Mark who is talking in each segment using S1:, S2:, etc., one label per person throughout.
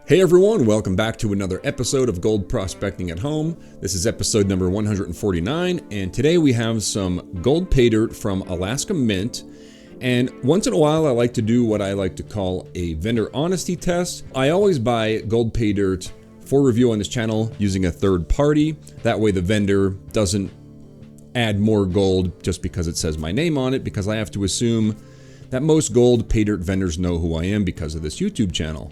S1: Hey everyone, welcome back to another episode of Gold Prospecting at Home. This is episode number 149, and today we have some gold pay dirt from Alaska Mint. And once in a while, I like to do what I like to call a vendor honesty test. I always buy gold pay dirt for review on this channel using a third party. That way the vendor doesn't add more gold just because it says my name on it, because I have to assume that most gold pay dirt vendors know who I am because of this YouTube channel.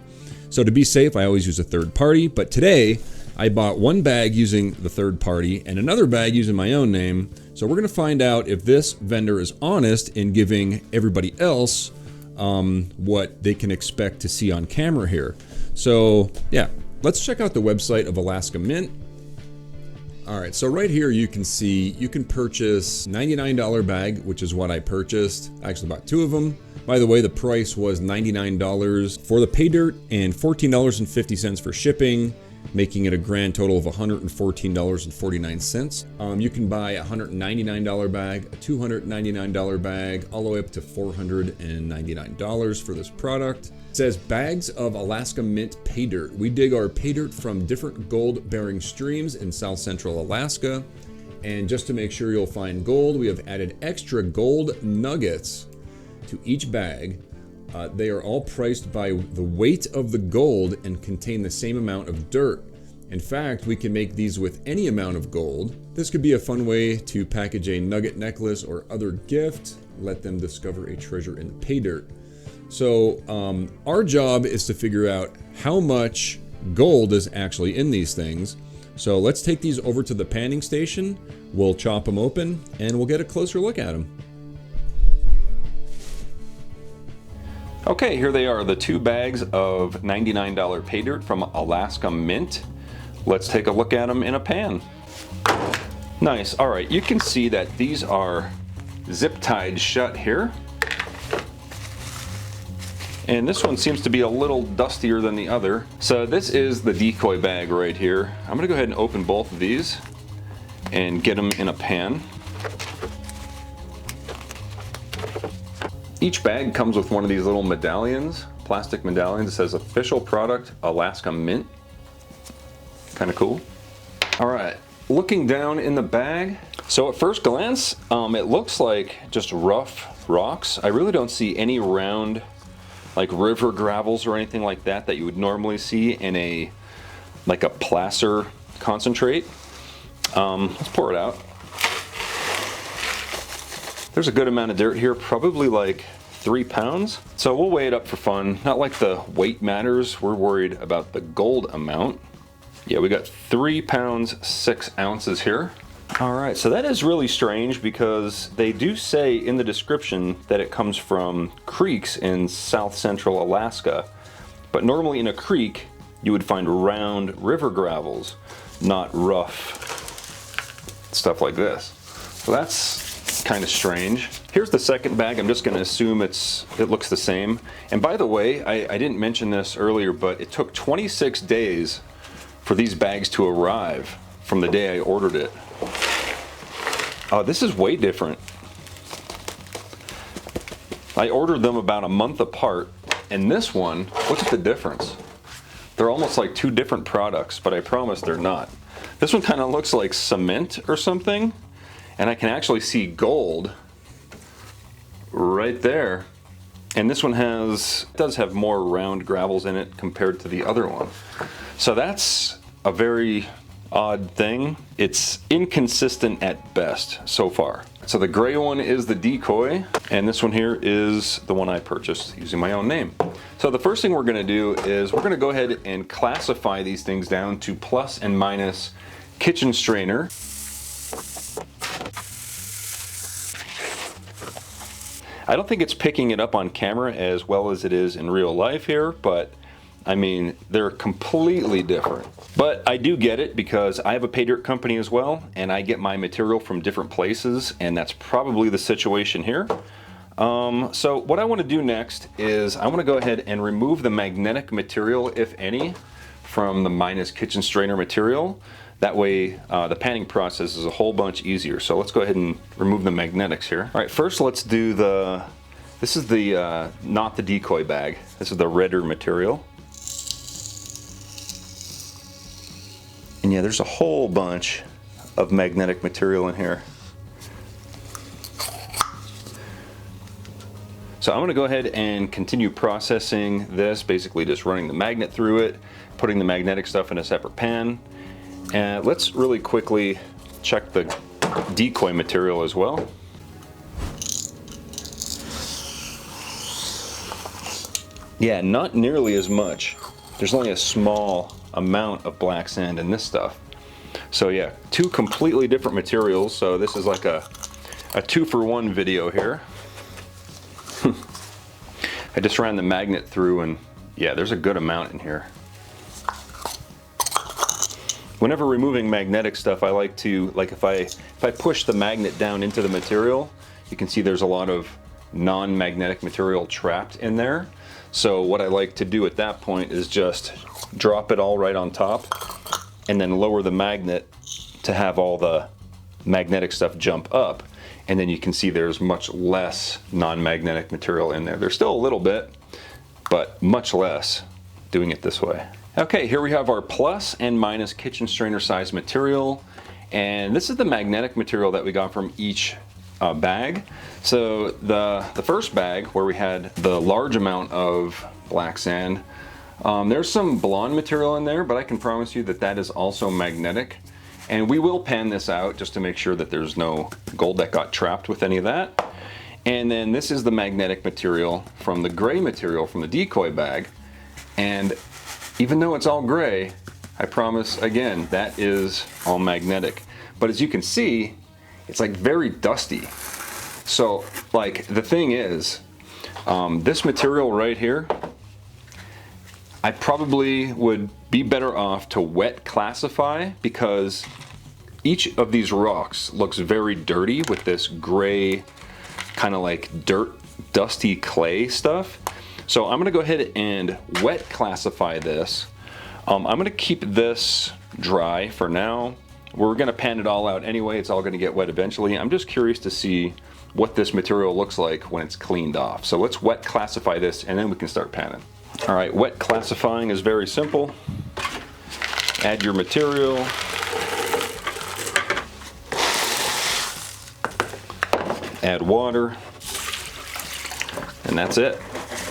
S1: So to be safe, I always use a third party, but today I bought one bag using the third party and another bag using my own name. So we're gonna find out if this vendor is honest in giving everybody else what they can expect to see on camera here. So yeah, let's check out the website of Alaska Mint. All right, so right here you can see you can purchase $99 bag, which is what I purchased. I actually bought two of them. By the way, the price was $99 for the pay dirt and $14.50 for shipping, making it a grand total of $114.49. You can buy a $199 bag, a $299 bag, all the way up to $499 for this product. It says bags of Alaska Mint pay dirt. We dig our pay dirt from different gold-bearing streams in South Central Alaska. And just to make sure you'll find gold, we have added extra gold nuggets to each bag. They are all priced by the weight of the gold and contain the same amount of dirt. In fact, we can make these with any amount of gold. This could be a fun way to package a nugget necklace or other gift. Let them discover a treasure in the pay dirt. So our job is to figure out how much gold is actually in these things. So let's take these over to the panning station. We'll chop them open and we'll get a closer look at them.
S2: Okay, here they are, the two bags of $99 pay dirt from Alaska Mint. Let's take a look at them in a pan. Nice, all right, you can see that these are zip tied shut here. And this one seems to be a little dustier than the other. So this is the decoy bag right here. I'm gonna go ahead and open both of these and get them in a pan. Each bag comes with one of these little medallions, plastic medallions. It says official product, Alaska Mint. Kind of cool. All right, looking down in the bag. So at first glance, it looks like just rough rocks. I really don't see any round, like river gravels or anything like that you would normally see in a placer concentrate. Let's pour it out. There's a good amount of dirt here, probably like 3 pounds. So we'll weigh it up for fun. Not like the weight matters, we're worried about the gold amount. Yeah, we got 3 pounds, 6 ounces here. All right, so that is really strange because they do say in the description that it comes from creeks in South Central Alaska. But normally in a creek, you would find round river gravels, not rough stuff like this. So that's kind of strange. Here's the second bag. I'm just going to assume it looks the same. And by the way, I didn't mention this earlier, but it took 26 days for these bags to arrive from the day I ordered it. This is way different. I ordered them about a month apart, and this one, look at the difference. They're almost like two different products, but I promise they're not. This one kind of looks like cement or something. And I can actually see gold right there. And this one does have more round gravels in it compared to the other one. So that's a very odd thing. It's inconsistent at best so far. So the gray one is the decoy, and this one here is the one I purchased using my own name. So the first thing we're gonna do is we're gonna go ahead and classify these things down to plus and minus kitchen strainer. I don't think it's picking it up on camera as well as it is in real life here, but I mean, they're completely different. But I do get it because I have a pay dirt company as well, and I get my material from different places, and that's probably the situation here. So what I want to do next is I want to go ahead and remove the magnetic material, if any, from the minus kitchen strainer material. That way the panning process is a whole bunch easier. So let's go ahead and remove the magnetics here. All right, first let's do this is the, not the decoy bag. This is the redder material. And yeah, there's a whole bunch of magnetic material in here. So I'm going to go ahead and continue processing this, basically just running the magnet through it, putting the magnetic stuff in a separate pan. And let's really quickly check the decoy material as well. Yeah, not nearly as much. There's only a small amount of black sand in this stuff. So yeah, two completely different materials. So this is like a 2-for-1 video here. I just ran the magnet through, and yeah, there's a good amount in here. Whenever removing magnetic stuff, I like to, if I push the magnet down into the material, you can see there's a lot of non-magnetic material trapped in there. So what I like to do at that point is just drop it all right on top and then lower the magnet to have all the magnetic stuff jump up. And then you can see there's much less non-magnetic material in there. There's still a little bit, but much less doing it this way. Okay, here we have our plus and minus kitchen strainer size material. And this is the magnetic material that we got from each bag. So the first bag, where we had the large amount of black sand, there's some blonde material in there, but I can promise you that that is also magnetic. And we will pan this out just to make sure that there's no gold that got trapped with any of that. And then this is the magnetic material from the gray material from the decoy bag. And even though it's all gray, I promise again, that is all magnetic. But as you can see, it's like very dusty. So like the thing is, this material right here, I probably would be better off to wet classify, because each of these rocks looks very dirty with this gray kind of like dirt, dusty clay stuff. So I'm gonna go ahead and wet classify this. I'm gonna keep this dry for now. We're gonna pan it all out anyway. It's all gonna get wet eventually. I'm just curious to see what this material looks like when it's cleaned off. So let's wet classify this and then we can start panning. All right, wet classifying is very simple. Add your material. Add water. And that's it.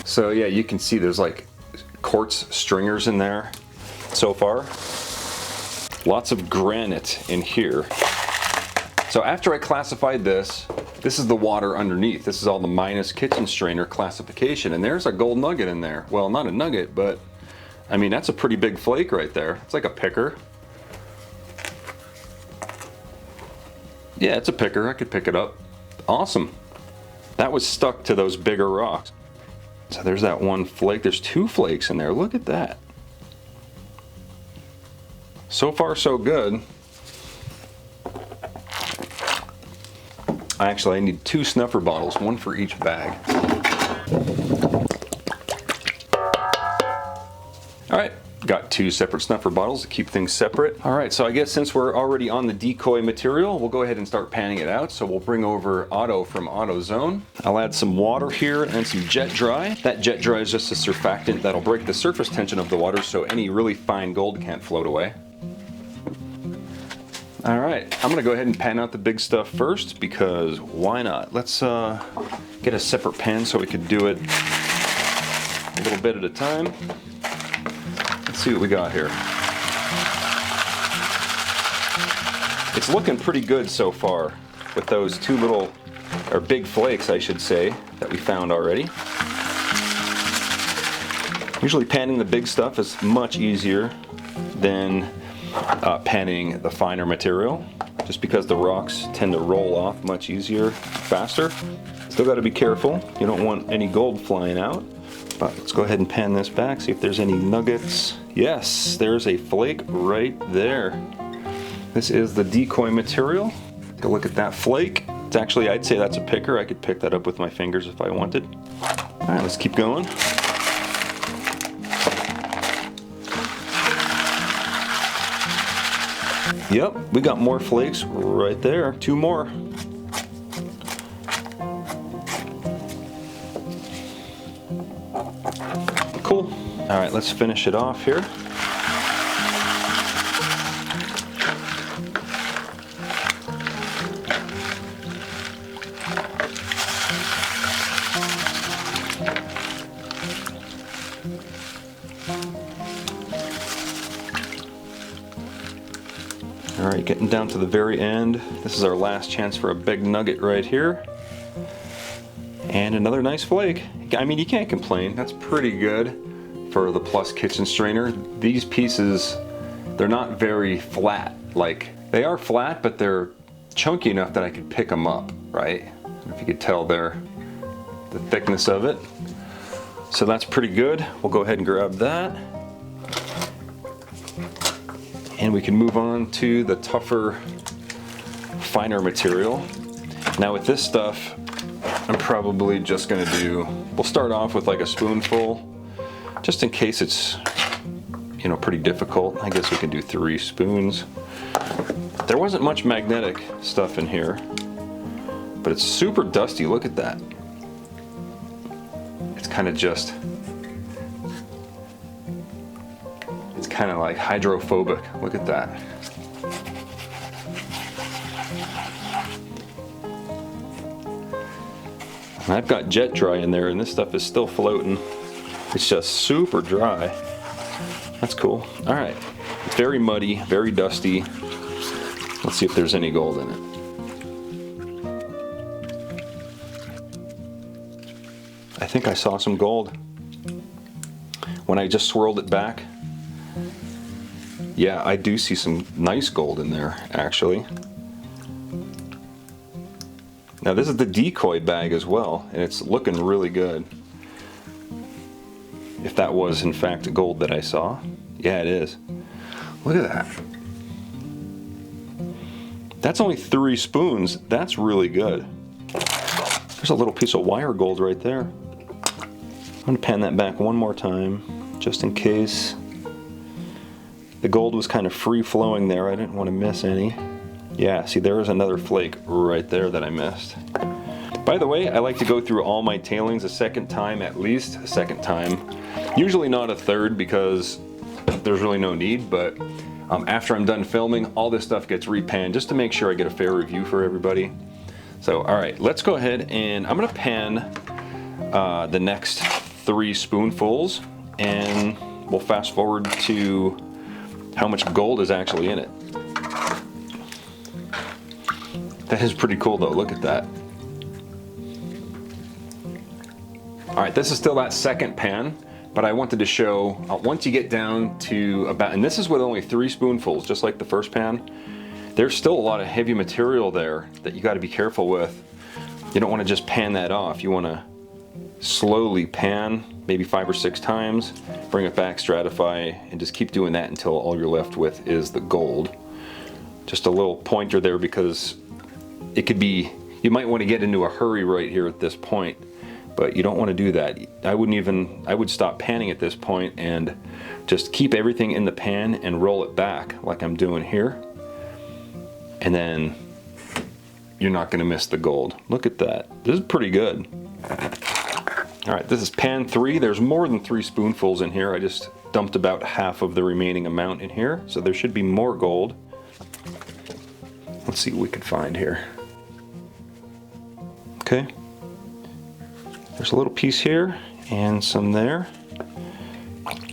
S2: So yeah, you can see there's like quartz stringers in there so far. Lots of granite in here. So after I classified this, this is the water underneath. This is all the minus kitchen strainer classification, and there's a gold nugget in there. Well, not a nugget, but I mean, that's a pretty big flake right there. It's like a picker. Yeah, it's a picker. I could pick it up. Awesome. That was stuck to those bigger rocks. So there's that one flake. There's two flakes in there. Look at that. So far, so good. Actually, I need 2 snuffer bottles, one for each bag. All right, got 2 separate snuffer bottles to keep things separate. All right, so I guess since we're already on the decoy material, we'll go ahead and start panning it out. So we'll bring over Otto from AutoZone. I'll add some water here and some jet dry. That jet dry is just a surfactant that'll break the surface tension of the water so any really fine gold can't float away. All right, I'm gonna go ahead and pan out the big stuff first, because why not? Let's get a separate pan so we could do it a little bit at a time. Let's see what we got here. It's looking pretty good so far with those 2 little, or big flakes I should say, that we found already. Usually panning the big stuff is much easier than panning the finer material, just because the rocks tend to roll off much easier, faster. Still got to be careful. You don't want any gold flying out. But let's go ahead and pan this back, see if there's any nuggets. Yes, there's a flake right there. This is the decoy material. Take a look at that flake. It's actually, I'd say that's a picker. I could pick that up with my fingers if I wanted. All right, let's keep going. Yep, we got more flakes right there. 2 more. Cool. All right, let's finish it off here. All right, getting down to the very end. This is our last chance for a big nugget right here. And another nice flake. I mean, you can't complain. That's pretty good for the Plus kitchen strainer. These pieces, they're not very flat. Like, they are flat, but they're chunky enough that I could pick them up, right? I don't know if you could tell there, the thickness of it. So that's pretty good. We'll go ahead and grab that. And we can move on to the tougher, finer material. Now with this stuff, I'm probably just gonna we'll start off with like a spoonful, just in case it's, you know, pretty difficult. I guess we can do 3 spoons. There wasn't much magnetic stuff in here, but it's super dusty. Look at that. It's kind of like hydrophobic. Look at that. And I've got jet dry in there, and this stuff is still floating. It's just super dry. That's cool. All right. It's very muddy, very dusty. Let's see if there's any gold in it. I think I saw some gold when I just swirled it back. Yeah, I do see some nice gold in there, actually. Now this is the decoy bag as well, and it's looking really good. If that was in fact gold that I saw. Yeah, it is. Look at that. That's only 3 spoons. That's really good. There's a little piece of wire gold right there. I'm gonna pan that back one more time, just in case. The gold was kind of free flowing there. I didn't want to miss any. Yeah, see, there was another flake right there that I missed. By the way, I like to go through all my tailings a second time, at least a second time. Usually not a third because there's really no need, but after I'm done filming, all this stuff gets repanned just to make sure I get a fair review for everybody. So, all right, let's go ahead and I'm gonna pan the next 3 spoonfuls, and we'll fast forward to how much gold is actually in it. That is pretty cool though, look at that. All right, this is still that second pan, but I wanted to show, once you get down to about, and this is with only 3 spoonfuls, just like the first pan, there's still a lot of heavy material there that you gotta be careful with. You don't wanna just pan that off. You wanna slowly pan, maybe 5 or 6 times, bring it back, stratify, and just keep doing that until all you're left with is the gold. Just a little pointer there because it could be, you might want to get into a hurry right here at this point, but you don't want to do that. I would stop panning at this point and just keep everything in the pan and roll it back like I'm doing here. And then you're not going to miss the gold. Look at that. This is pretty good. All right, this is pan 3. There's more than 3 spoonfuls in here. I just dumped about half of the remaining amount in here, so there should be more gold. Let's see what we can find here. Okay. There's a little piece here and some there.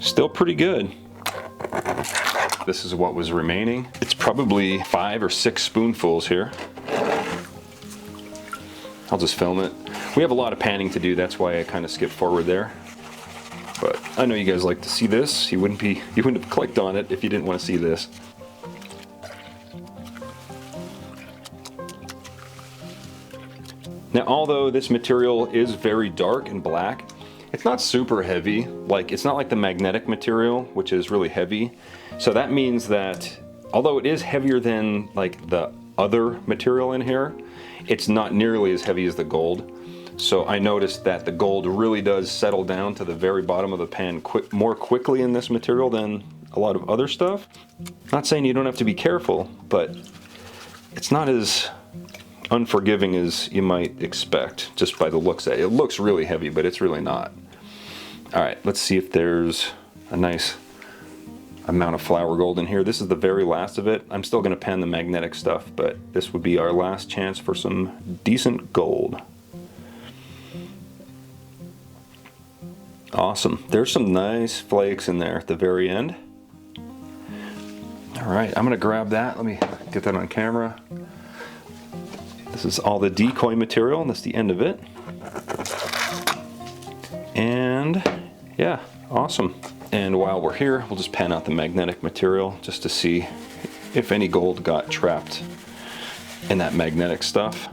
S2: Still pretty good. This is what was remaining. It's probably 5 or 6 spoonfuls here. I'll just film it. We have a lot of panning to do, that's why I kind of skipped forward there. But I know you guys like to see this. You wouldn't have clicked on it if you didn't want to see this. Now, although this material is very dark and black, it's not super heavy. Like, it's not like the magnetic material, which is really heavy. So that means that although it is heavier than like the other material in here, it's not nearly as heavy as the gold. So I noticed that the gold really does settle down to the very bottom of the pan more quickly in this material than a lot of other stuff. Not saying you don't have to be careful, but it's not as unforgiving as you might expect just by the looks of it. It looks really heavy, but it's really not. All right, let's see if there's a nice amount of flour gold in here. This is the very last of it. I'm still going to pan the magnetic stuff, but this would be our last chance for some decent gold. Awesome. There's some nice flakes in there at the very end. All All right, I'm gonna grab that. Let me get that on camera. This is all the decoy material, and that's the end of it. And yeah, awesome. And while we're here, we'll just pan out the magnetic material just to see if any gold got trapped in that magnetic stuff.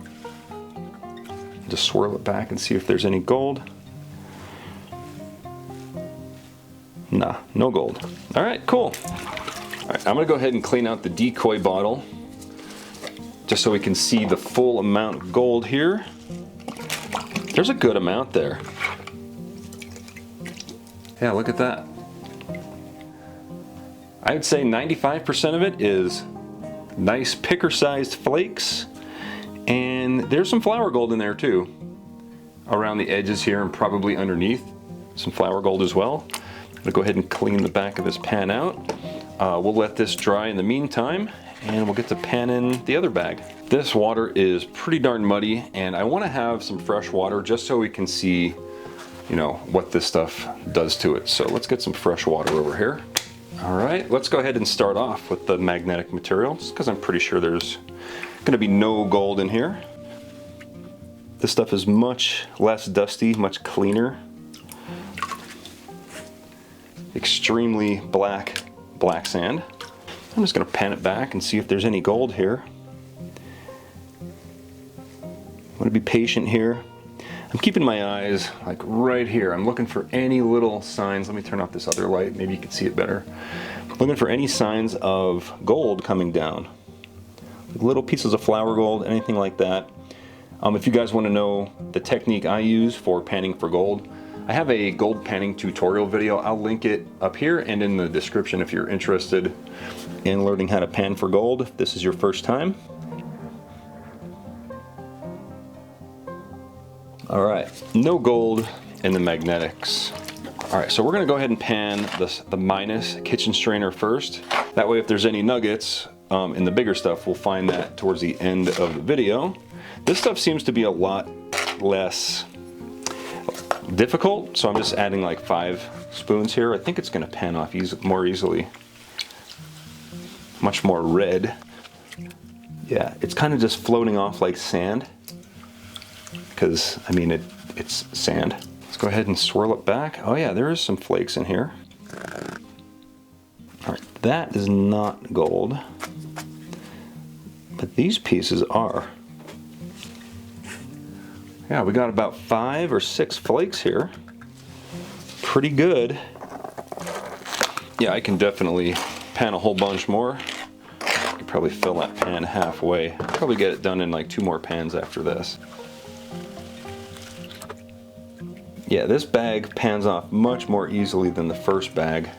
S2: Just swirl it back and see if there's any gold. Nah, no gold. All right, cool. All right, I'm gonna go ahead and clean out the decoy bottle just so we can see the full amount of gold here. There's a good amount there. Yeah, look at that. I would say 95% of it is nice picker-sized flakes, and there's some flour gold in there too. Around the edges here and probably underneath, some flour gold as well. I'm gonna go ahead and clean the back of this pan out. We'll let this dry in the meantime, and we'll get to panning the other bag. This water is pretty darn muddy, and I want to have some fresh water just so we can see, you know, what this stuff does to it. So let's get some fresh water over here. All right, let's go ahead and start off with the magnetic material, just because I'm pretty sure there's gonna be no gold in here. This stuff is much less dusty, much cleaner. Extremely black sand. I'm just gonna pan it back and see if there's any gold here. I'm gonna be patient here. I'm keeping my eyes like right here. I'm looking for any little signs. Let me turn off this other light, maybe you can see it better. Looking for any signs of gold coming down. Little pieces of flour gold, anything like that. If you guys want to know the technique I use for panning for gold, I have a gold panning tutorial video. I'll link it up here and in the description if you're interested in learning how to pan for gold, if this is your first time. All right, no gold in the magnetics. All right, so we're gonna go ahead and pan the minus kitchen strainer first. That way if there's any nuggets in the bigger stuff, we'll find that towards the end of the video. This stuff seems to be a lot less difficult, so I'm just adding like 5 spoons here. I think it's gonna pan off more easily. Much more red. Yeah, it's kind of just floating off like sand, because I mean it's sand. Let's go ahead and swirl it back. Oh yeah, there is some flakes in here. All right, that is not gold, but these pieces are. Yeah, we got about 5 or 6 flakes here. Pretty good. Yeah, I can definitely pan a whole bunch more. I could probably fill that pan halfway. Probably get it done in like 2 more pans after this. Yeah, this bag pans off much more easily than the first bag.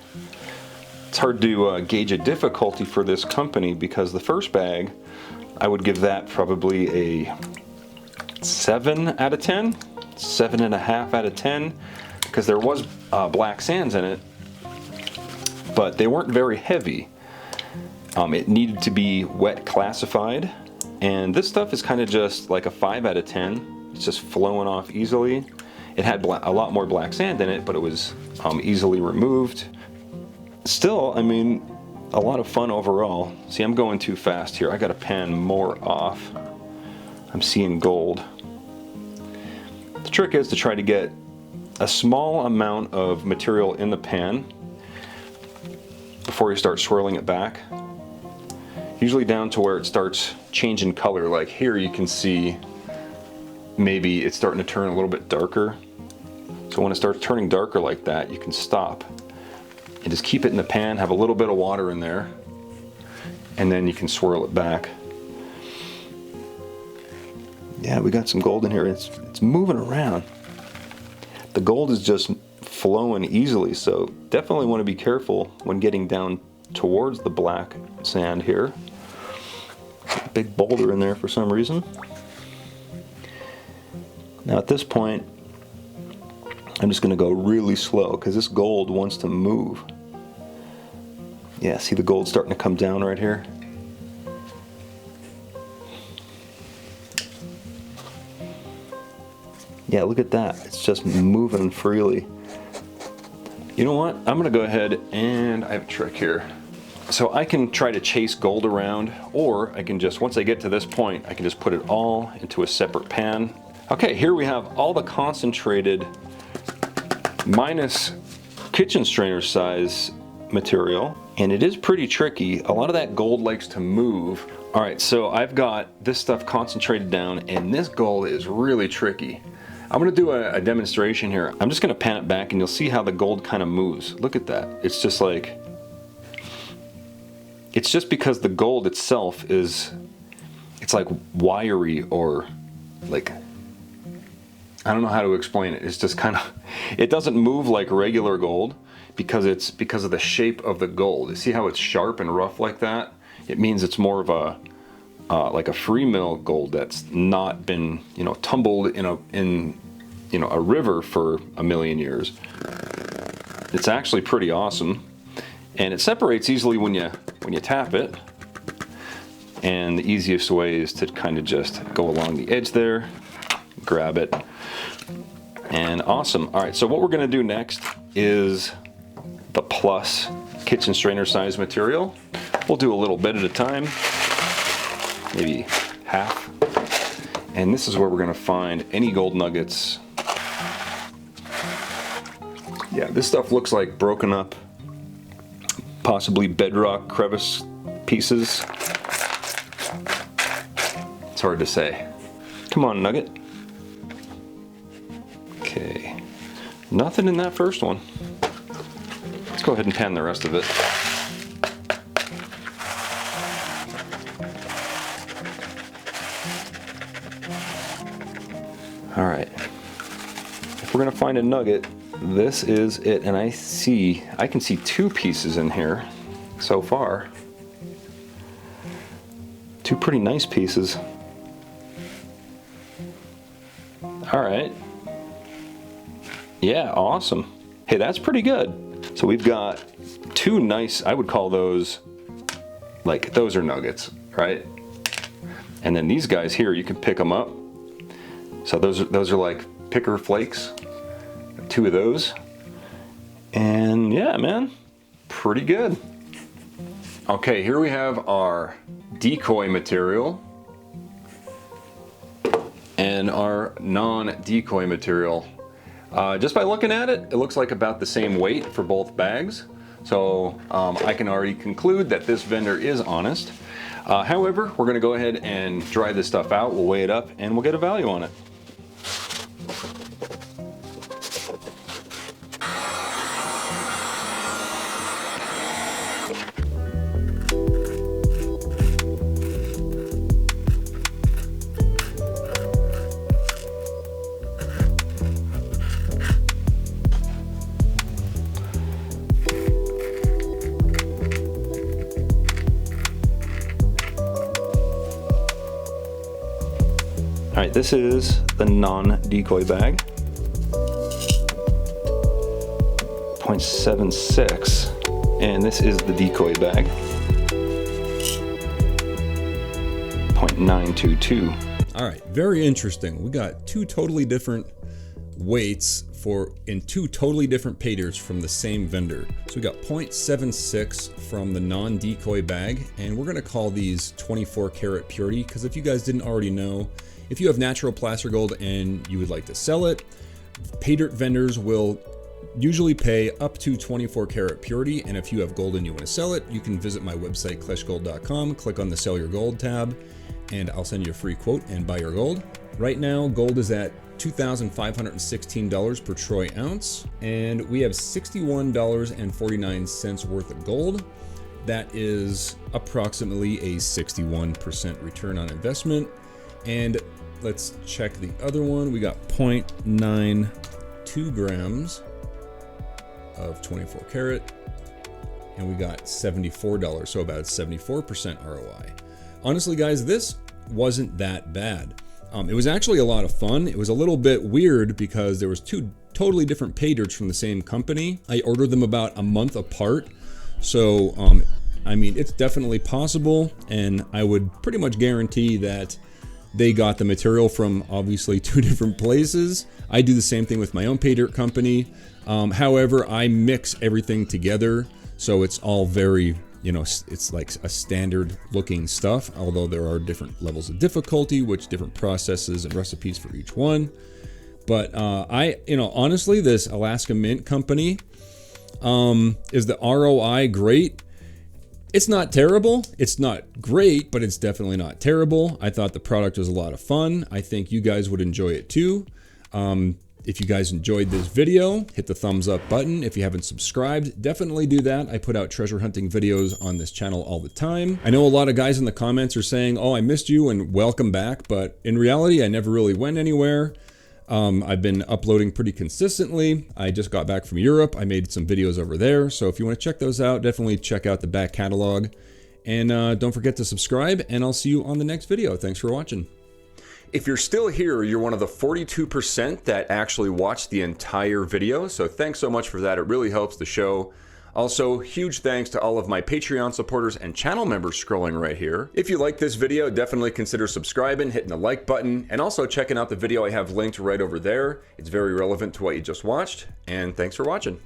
S2: It's hard to gauge a difficulty for this company, because the first bag, I would give that probably a 7 out of 10, 7.5 out of 10, because there was black sands in it, but they weren't very heavy. It needed to be wet classified, and this stuff is kind of just like a 5 out of 10. It's just flowing off easily. It had a lot more black sand in it, but it was easily removed. Still, I mean, a lot of fun overall. See, I'm going too fast here. I gotta pan more off. I'm seeing gold. The trick is to try to get a small amount of material in the pan before you start swirling it back. Usually down to where it starts changing color. Like here you can see maybe it's starting to turn a little bit darker. So when it starts turning darker like that, you can stop and just keep it in the pan, have a little bit of water in there, and then you can swirl it back. Yeah, we got some gold in here. It's moving around. The gold is just flowing easily, so definitely want to be careful when getting down towards the black sand here. A big boulder in there for some reason. Now at this point, I'm just going to go really slow because this gold wants to move. Yeah, see the gold starting to come down right here? Yeah, look at that. It's just moving freely. You know what? I'm going to go ahead and I have a trick here. So I can try to chase gold around, or I can just, once I get to this point, I can just put it all into a separate pan. Okay, here we have all the concentrated minus kitchen strainer size material, and it is pretty tricky. A lot of that gold likes to move. All right, so I've got this stuff concentrated down, and this gold is really tricky. I'm gonna do a demonstration here. I'm just gonna pan it back and you'll see how the gold kind of moves. Look at that. It's just like, it's just because the gold itself is, it's like wiry, or like, I don't know how to explain it. It's just kind of, it doesn't move like regular gold because of the shape of the gold. You see how it's sharp and rough like that? It means it's more of a, like a free mill gold that's not been, tumbled in a river for a million years. It's actually pretty awesome, and it separates easily when you tap it. And the easiest way is to kind of just go along the edge there, grab it, and awesome. All right, so what we're gonna do next is the plus kitchen strainer size material. We'll do a little bit at a time, maybe half. And this is where we're gonna find any gold nuggets. Yeah, this stuff looks like broken up, possibly bedrock crevice pieces. It's hard to say. Come on, nugget. Okay, nothing in that first one. Let's go ahead and pan the rest of it. All right, if we're gonna find a nugget, this is it. And I can see two pieces in here so far. Two pretty nice pieces. All right. Yeah, awesome. Hey, that's pretty good. So we've got two nice, I would call those, like, those are nuggets, right? And then these guys here, you can pick them up. So those are like picker flakes. Two of those. And yeah, man, pretty good. Okay, here we have our decoy material and our non-decoy material. Just by looking at it, it looks like about the same weight for both bags. So I can already conclude that this vendor is honest. However, we're gonna go ahead and dry this stuff out. We'll weigh it up and we'll get a value on it. All right, this is the non-decoy bag. 0.76, and this is the decoy bag. 0.922.
S1: All right, very interesting. We got two totally different weights in two totally different pay dirts from the same vendor. So we got 0.76 from the non-decoy bag, and we're gonna call these 24 karat purity, because if you guys didn't already know, if you have natural placer gold and you would like to sell it, pay dirt vendors will usually pay up to 24 karat purity. And if you have gold and you want to sell it, you can visit my website, kleshgold.com, click on the Sell Your Gold tab, and I'll send you a free quote and buy your gold. Right now, gold is at $2,516 per troy ounce, and we have $61.49 worth of gold. That is approximately a 61% return on investment. And let's check the other one. We got 0.92 grams of 24 karat, and we got $74, so about 74% ROI. Honestly, guys, this wasn't that bad. It was actually a lot of fun. It was a little bit weird because there was two totally different pay dirts from the same company. I ordered them about a month apart, so I mean, it's definitely possible, and I would pretty much guarantee that they got the material from obviously two different places. I do the same thing with my own pay dirt company. However, I mix everything together, so it's all very You know, it's like a standard looking stuff, although there are different levels of difficulty, which different processes and recipes for each one. But honestly, this Alaska Mint company, is the ROI great? It's not terrible. It's not great, but it's definitely not terrible. I thought the product was a lot of fun. I think you guys would enjoy it too. If you guys enjoyed this video, hit the thumbs up button. If you haven't subscribed, definitely do that. I put out treasure hunting videos on this channel all the time. I know a lot of guys in the comments are saying, oh, I missed you and welcome back. But in reality, I never really went anywhere. I've been uploading pretty consistently. I just got back from Europe. I made some videos over there. So if you want to check those out, definitely check out the back catalog. And don't forget to subscribe, and I'll see you on the next video. Thanks for watching. If you're still here, you're one of the 42% that actually watched the entire video. So thanks so much for that. It really helps the show. Also, huge thanks to all of my Patreon supporters and channel members scrolling right here. If you like this video, definitely consider subscribing, hitting the like button, and also checking out the video I have linked right over there. It's very relevant to what you just watched, and thanks for watching.